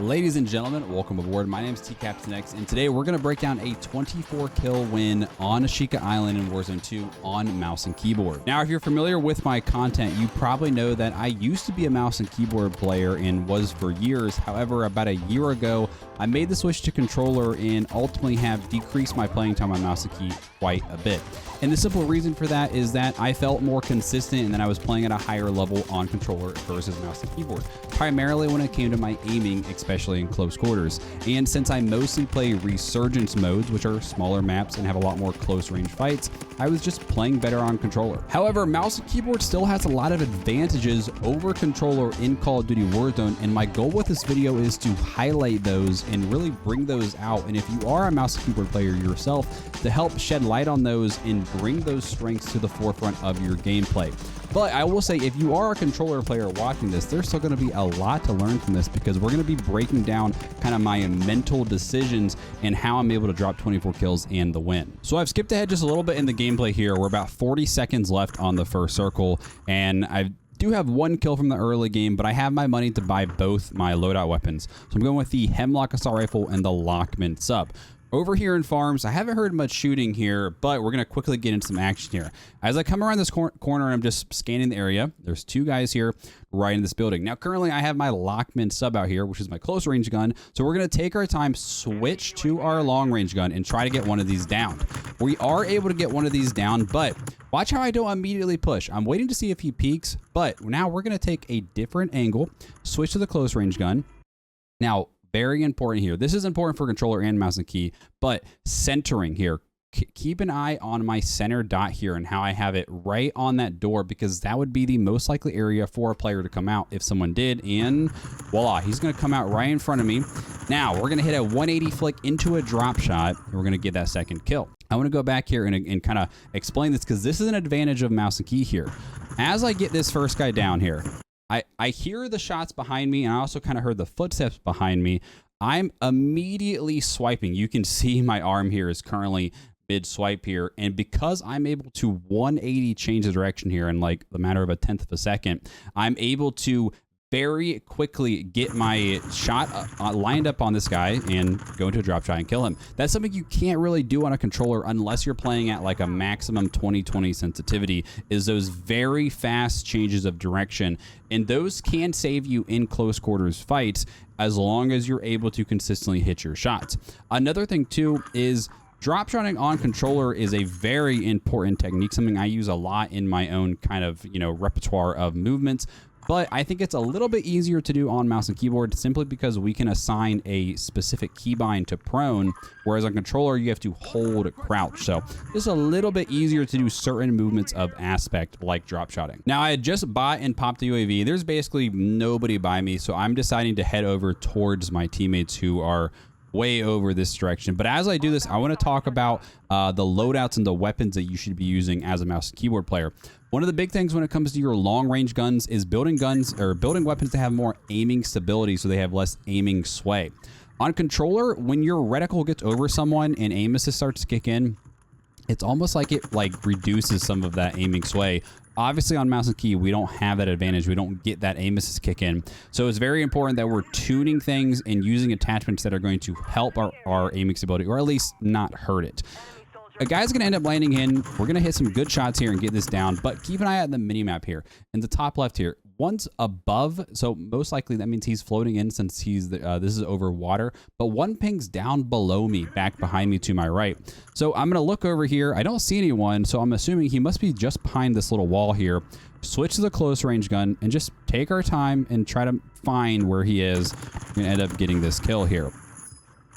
Ladies and gentlemen, welcome aboard. My name is TCaptainX, and today we're going to break down a 24 kill win on Ashika Island in Warzone 2 on mouse and keyboard. Now, if you're familiar with my content, you probably know that I used to be a mouse and keyboard player and was for years. However, about a year ago, I made the switch to controller and ultimately have decreased my playing time on mouse and key quite a bit. And the simple reason for that is that I felt more consistent and that I was playing at a higher level on controller versus mouse and keyboard, primarily when it came to my aiming, especially in close quarters. And since I mostly play resurgence modes, which are smaller maps and have a lot more close range fights, I was just playing better on controller. However, mouse and keyboard still has a lot of advantages over controller in Call of Duty Warzone, and my goal with this video is to highlight those and really bring those out. And if you are a mouse and keyboard player yourself, to help shed light on those and bring those strengths to the forefront of your gameplay. But I will say, if you are a controller player watching this, there's still going to be a lot to learn from this, because we're going to be breaking down kind of my mental decisions and how I'm able to drop 24 kills and the win. So I've skipped ahead just a little bit in the gameplay here. We're about 40 seconds left on the first circle, and I do have one kill from the early game, but I have my money to buy both my loadout weapons. So I'm going with the Hemlock Assault Rifle and the Lockman Sub. Over here in farms, I haven't heard much shooting here, but we're going to quickly get into some action here. As I come around this corner and I'm just scanning the area, there's two guys here right in this building. Now, currently, I have my Lockman Sub out here, which is my close range gun. So we're going to take our time, switch to our long range gun, and try to get one of these down. We are able to get one of these down, but watch how I don't immediately push. I'm waiting to see if he peeks, but now we're going to take a different angle, switch to the close range gun. Now, very important here. This is important for controller and mouse and key, but centering here. Keep an eye on my center dot here and how I have it right on that door, because that would be the most likely area for a player to come out if someone did. And voila, he's going to come out right in front of me. Now we're going to hit a 180 flick into a drop shot, and we're going to get that second kill. I want to go back here and kind of explain this, because this is an advantage of mouse and key here. As I get this first guy down here, I hear the shots behind me, and I also kind of heard the footsteps behind me. I'm immediately swiping. You can see my arm here is currently mid-swipe here, and because I'm able to 180 change the direction here in like the matter of a tenth of a second, I'm able to very quickly get my shot lined up on this guy and go into a drop shot and kill him. That's something you can't really do on a controller unless you're playing at like a maximum 20/20 sensitivity, is those very fast changes of direction. And those can save you in close quarters fights as long as you're able to consistently hit your shots. Another thing too is drop shotting on controller is a very important technique, something I use a lot in my own kind of, repertoire of movements. But I think it's a little bit easier to do on mouse and keyboard, simply because we can assign a specific keybind to prone, whereas on controller you have to hold crouch. So it's a little bit easier to do certain movements of aspect like drop shotting. Now, I had just bought and popped the UAV. There's basically nobody by me, so I'm deciding to head over towards my teammates who are way over this direction. But as I do this, I want to talk about the loadouts and the weapons that you should be using as a mouse and keyboard player. One of the big things when it comes to your long range guns is building weapons to have more aiming stability, so they have less aiming sway. On controller, when your reticle gets over someone and aim assist starts to kick in, it's almost like it reduces some of that aiming sway. Obviously on mouse and key, we don't have that advantage. We don't get that aim assist kick in. So it's very important that we're tuning things and using attachments that are going to help our aiming stability, or at least not hurt it. A guy's going to end up landing in. We're going to hit some good shots here and get this down, but keep an eye on the minimap here. In the top left here, one's above, so most likely that means he's floating in, since he's this is over water, but one pings down below me, back behind me to my right. So I'm going to look over here. I don't see anyone, so I'm assuming he must be just behind this little wall here. Switch to the close range gun and just take our time and try to find where he is. We're going to end up getting this kill here.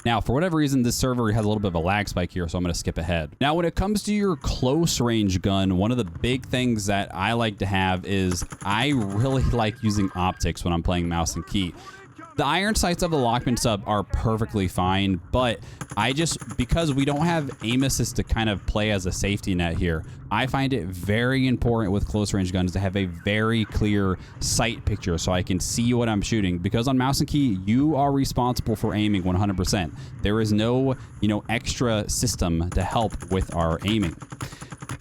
Now, for whatever reason, this server has a little bit of a lag spike here, so I'm going to skip ahead. Now, when it comes to your close range gun, one of the big things that I like to have is I really like using optics when I'm playing mouse and key. The iron sights of the Lockman Sub are perfectly fine, but because we don't have aim assist to kind of play as a safety net here, I find it very important with close range guns to have a very clear sight picture so I can see what I'm shooting, because on mouse and key, you are responsible for aiming 100%. There is no, extra system to help with our aiming.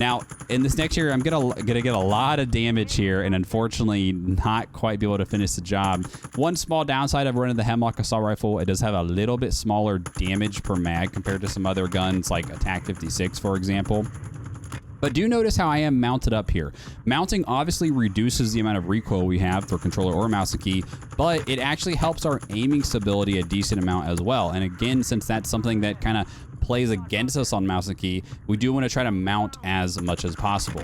Now, in this next area, I'm gonna get a lot of damage here, and unfortunately, not quite be able to finish the job. One small downside of running the Hemlock Assault Rifle, it does have a little bit smaller damage per mag compared to some other guns like a TAC 56, for example. But do notice how I am mounted up here. Mounting obviously reduces the amount of recoil we have for controller or mouse and key, but it actually helps our aiming stability a decent amount as well. And again, since that's something that kind of plays against us on mouse and key, we do want to try to mount as much as possible.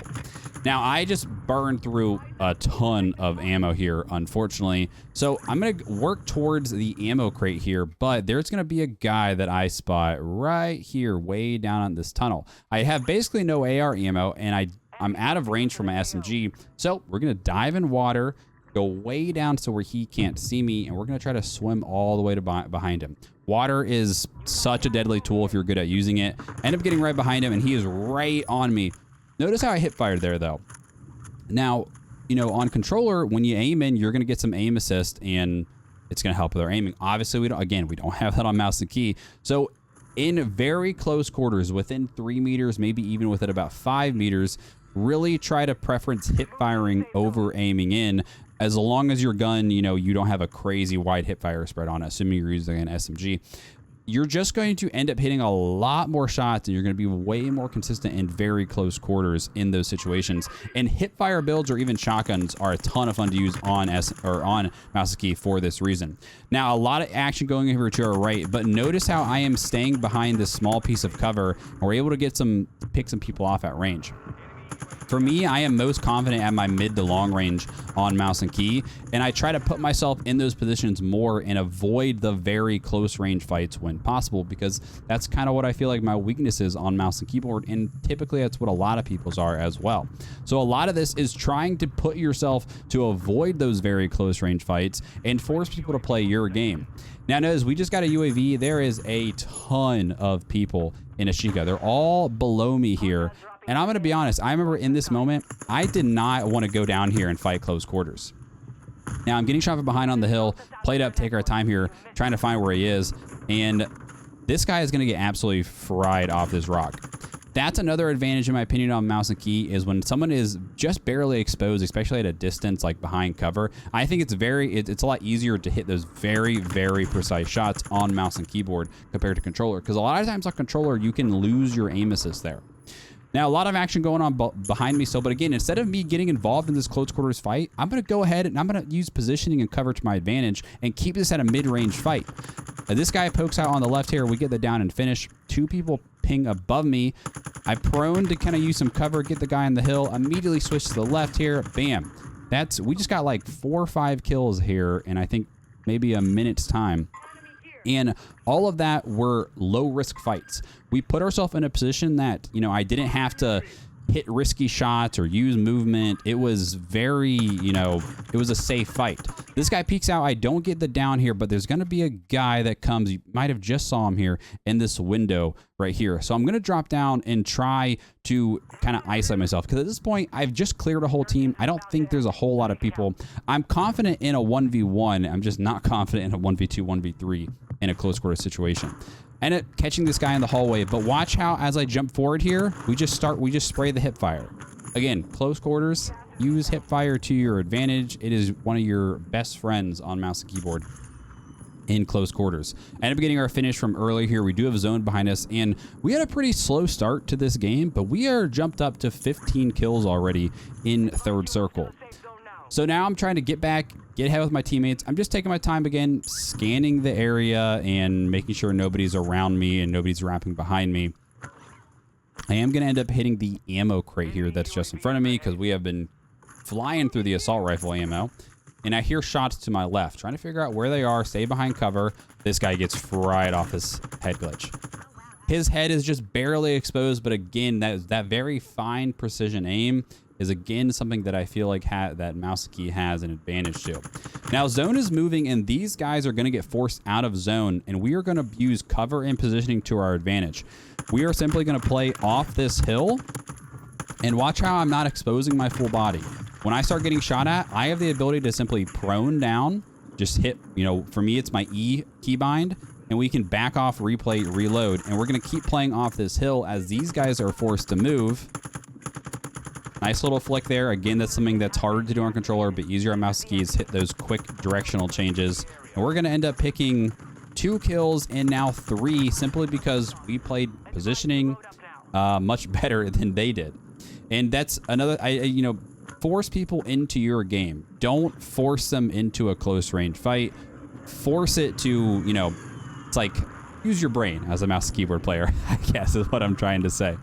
Now, I just burned through a ton of ammo here, unfortunately. So I'm going to work towards the ammo crate here, but there's going to be a guy that I spot right here, way down on this tunnel. I have basically no AR ammo, and I'm out of range for my SMG. So we're going to dive in water, go way down to where he can't see me, and we're going to try to swim all the way to behind him. Water is such a deadly tool if you're good at using it. End up getting right behind him, and he is right on me. Notice how I hip fired there, though. Now, you know, on controller, when you aim in, you're going to get some aim assist, and it's going to help with our aiming. Obviously, we don't have that on mouse and key. So in very close quarters, within 3 meters, maybe even within about 5 meters, really try to preference hip firing over aiming in, as long as your gun, you know, you don't have a crazy wide hip fire spread on it, assuming you're using an SMG. You're just going to end up hitting a lot more shots, and you're going to be way more consistent in very close quarters in those situations. And hip fire builds or even shotguns are a ton of fun to use on mouse and key for this reason. Now, a lot of action going over to our right, but notice how I am staying behind this small piece of cover, and we're able to pick some people off at range. For me, I am most confident at my mid to long range on mouse and key, and I try to put myself in those positions more and avoid the very close range fights when possible, because that's kind of what I feel like my weakness is on mouse and keyboard, and typically that's what a lot of people's are as well. So a lot of this is trying to put yourself to avoid those very close range fights and force people to play your game. Now notice, we just got a UAV. There is a ton of people in Ashika. They're all below me here. And I'm going to be honest, I remember in this moment, I did not want to go down here and fight close quarters. Now, I'm getting shot from behind on the hill, played up, take our time here, trying to find where he is. And this guy is going to get absolutely fried off this rock. That's another advantage, in my opinion, on mouse and key, is when someone is just barely exposed, especially at a distance like behind cover. I think it's a lot easier to hit those very, very precise shots on mouse and keyboard compared to controller. Because a lot of times on controller, you can lose your aim assist there. Now, a lot of action going on behind me still, but again, instead of me getting involved in this close quarters fight, I'm going to go ahead and I'm going to use positioning and cover to my advantage and keep this at a mid-range fight. This guy pokes out on the left here. We get the down and finish. 2 people ping above me. I prone to kind of use some cover, get the guy on the hill, immediately switch to the left here. Bam. We just got like 4 or 5 kills here in I think maybe a minute's time. And all of that were low-risk fights. We put ourselves in a position that, you know, I didn't have to hit risky shots or use movement. It was very, you know, it was a safe fight. This guy peeks out. I don't get the down here, but there's going to be a guy that comes. You might have just saw him here in this window right here. So I'm going to drop down and try to kind of isolate myself, because at this point, I've just cleared a whole team. I don't think there's a whole lot of people. I'm confident in a 1v1. I'm just not confident in a 1v2, 1v3 in a close quarter situation. End up catching this guy in the hallway, but watch how as I jump forward here, we just spray the hip fire. Again, close quarters, use hip fire to your advantage. It is one of your best friends on mouse and keyboard in close quarters. End up getting our finish from earlier here. We do have a zone behind us, and we had a pretty slow start to this game, but we are jumped up to 15 kills already in third circle. So now I'm trying to get back, get ahead with my teammates. I'm just taking my time again, scanning the area and making sure nobody's around me and nobody's wrapping behind me. I am going to end up hitting the ammo crate here that's just in front of me, because we have been flying through the assault rifle ammo. And I hear shots to my left, trying to figure out where they are, stay behind cover. This guy gets fried off his head glitch. His head is just barely exposed, but again, that very fine precision aim is again something that I feel like that mouse key has an advantage to. Now, zone is moving, and these guys are going to get forced out of zone, and we are going to use cover and positioning to our advantage. We are simply going to play off this hill, and watch how I'm not exposing my full body. When I start getting shot at, I have the ability to simply prone down, just hit, you know, for me, it's my E keybind, and we can back off, replay, reload, and we're going to keep playing off this hill as these guys are forced to move. Nice little flick there. Again, that's something that's harder to do on controller, but easier on mouse keys. Hit those quick directional changes. And we're going to end up picking 2 kills and now 3 simply because we played positioning much better than they did. And that's another, you know, force people into your game. Don't force them into a close range fight. Force it to, you know, it's like use your brain as a mouse and keyboard player, I guess is what I'm trying to say.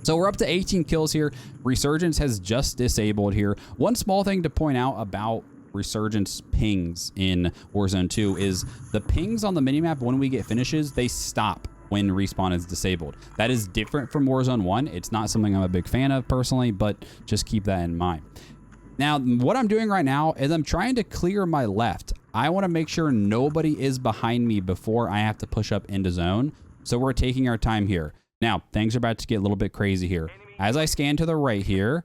So we're up to 18 kills here. Resurgence has just disabled here. One small thing to point out about Resurgence pings in Warzone 2 is the pings on the minimap when we get finishes, they stop when respawn is disabled. That is different from Warzone 1. It's not something I'm a big fan of personally, but just keep that in mind. Now, what I'm doing right now is I'm trying to clear my left. I want to make sure nobody is behind me before I have to push up into zone. So we're taking our time here. Now, things are about to get a little bit crazy here. As I scan to the right here,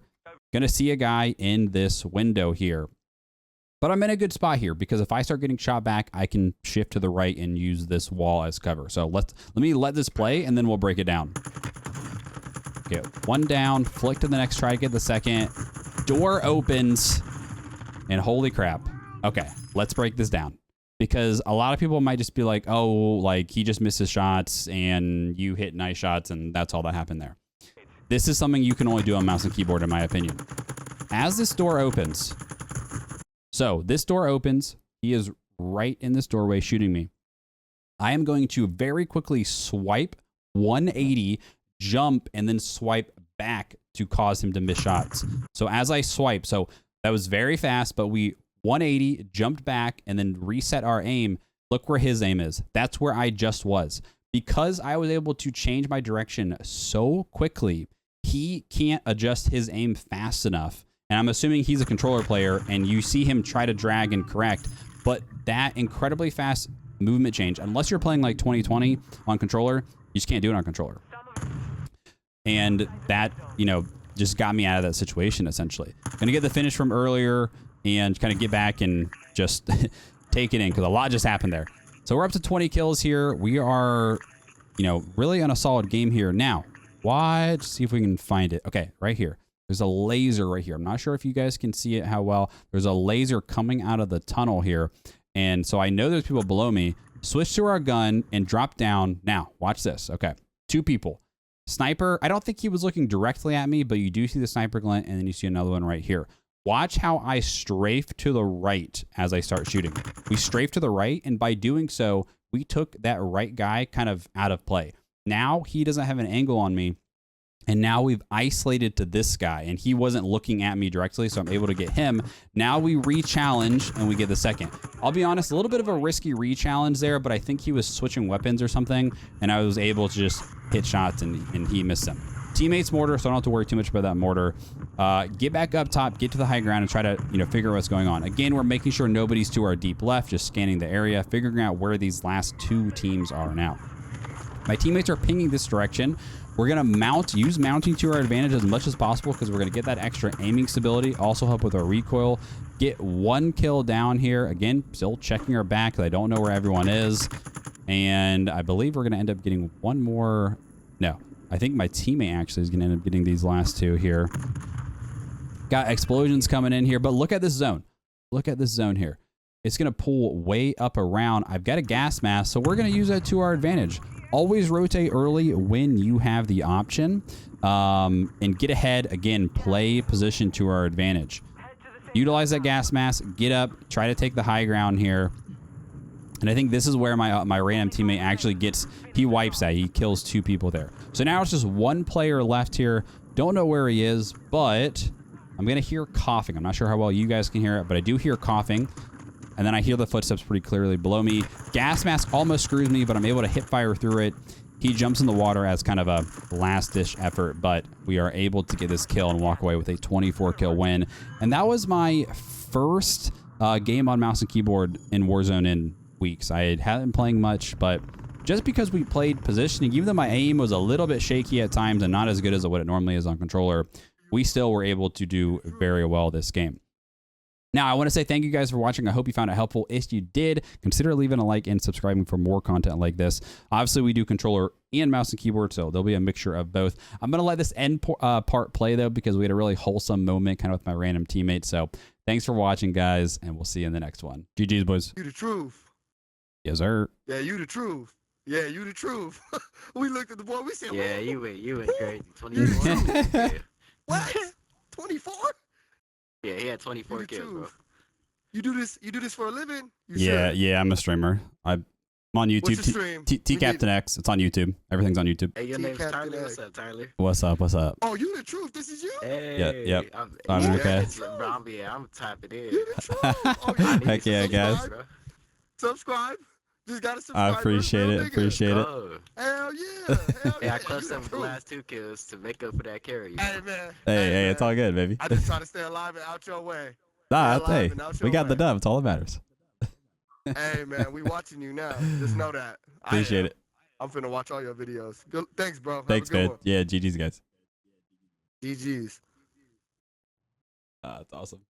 gonna see a guy in this window here. But I'm in a good spot here because if I start getting shot back, I can shift to the right and use this wall as cover. So let me let this play and then we'll break it down. Okay, 1 down, flick to the next, try to get the second. Door opens and holy crap. Okay, let's break this down. Because a lot of people might just be like, oh, like he just missed his shots and you hit nice shots and that's all that happened there. This is something you can only do on mouse and keyboard in my opinion. As this door opens, so this door opens, he is right in this doorway shooting me. I am going to very quickly swipe 180, jump, and then swipe back to cause him to miss shots. So as I swipe, so that was very fast, but we 180, jumped back, and then reset our aim. Look where his aim is. That's where I just was. Because I was able to change my direction so quickly, he can't adjust his aim fast enough. And I'm assuming he's a controller player, and you see him try to drag and correct, but that incredibly fast movement change, unless you're playing like 2020 on controller, you just can't do it on controller. And that, you know, just got me out of that situation, essentially. Gonna get the finish from earlier and kind of get back and just take it in, because a lot just happened there. So we're up to 20 kills here. We are, you know, really on a solid game here. Now, let's see if we can find it. Okay, right here. There's a laser right here. I'm not sure if you guys can see it how well. There's a laser coming out of the tunnel here. And so I know there's people below me. Switch to our gun and drop down. Now, watch this. Okay, 2 people. Sniper, I don't think he was looking directly at me, but you do see the sniper glint, and then you see another one right here. Watch how I strafe to the right as I start shooting. We strafe to the right, and by doing so, we took that right guy kind of out of play. Now he doesn't have an angle on me, and now we've isolated to this guy, and he wasn't looking at me directly, so I'm able to get him. Now we re-challenge, and we get the second. I'll be honest, a little bit of a risky re-challenge there, but I think he was switching weapons or something, and I was able to just hit shots, and he missed them. Teammates mortar, so I don't have to worry too much about that mortar. Get back up top, get to the high ground, and try to, you know, figure out what's going on. Again, we're making sure nobody's to our deep left, just scanning the area, figuring out where these last 2 teams are now. My teammates are pinging this direction. We're going to use mounting to our advantage as much as possible because we're going to get that extra aiming stability, also help with our recoil. Get 1 kill down here. Again, still checking our back because I don't know where everyone is. And I believe we're going to end up getting 1 more. No, I think my teammate actually is going to end up getting these last 2 here. Got explosions coming in here, but look at this zone. Look at this zone here. It's going to pull way up around. I've got a gas mask, so we're going to use that to our advantage. Always rotate early when you have the option, and get ahead. Again, play position to our advantage. Utilize that gas mask, get up, try to take the high ground here. And I think this is where my random teammate actually gets, he wipes that. He kills 2 people there. So now it's just 1 player left here. Don't know where he is, but I'm going to hear coughing. I'm not sure how well you guys can hear it, but I do hear coughing. And then I hear the footsteps pretty clearly below me. Gas mask almost screws me, but I'm able to hit fire through it. He jumps in the water as kind of a last-ditch effort, but we are able to get this kill and walk away with a 24-kill win. And that was my first game on mouse and keyboard in Warzone in weeks. I hadn't been playing much, but just because we played positioning, even though my aim was a little bit shaky at times and not as good as what it normally is on controller, we still were able to do very well this game. Now, I want to say thank you guys for watching. I hope you found it helpful. If you did, consider leaving a like and subscribing for more content like this. Obviously, we do controller and mouse and keyboard. So there'll be a mixture of both. I'm going to let this end part play, though, because we had a really wholesome moment kind of with my random teammates. So thanks for watching, guys, and we'll see you in the next one. GG's, boys. You the truth. Yes, sir. Yeah, you the truth. Yeah, you the truth. We looked at the boy. We said, Yeah, you went crazy. You the 24. truth. Yeah. What? 24? Yeah, he had 24 You the kills, bro. truth. You do this for a living? You Yeah, sure? yeah, I'm a streamer. I'm on YouTube. What's your stream? TCaptainX. It's on YouTube. Everything's on YouTube. Hey, your name's TCaptainX. Tyler. What's up, Tyler? What's up? What's up? Oh, you the truth. This is you? Hey. yep. I'm I'm okay. Bro, I'm typing in. You the truth. Oh, yeah. Heck yeah, guys. Subscribe. Just gotta subscribe. I appreciate it. Appreciate it. Oh. Hell yeah. Hell Yeah, I You clutched the up with the truth. last 2 kills to make up for that carry. Hey, man. Hey, it's man. all good, baby. I just try to stay alive and out your way. Nah, alive hey, and out we your got the way. dub. It's all that matters. Hey, man, we watching you now. Just know that. Appreciate it. I'm finna watch all your videos. Good. Thanks, bro. Have Thanks, a good man. one. Yeah, GG's, guys. GG's. That's awesome.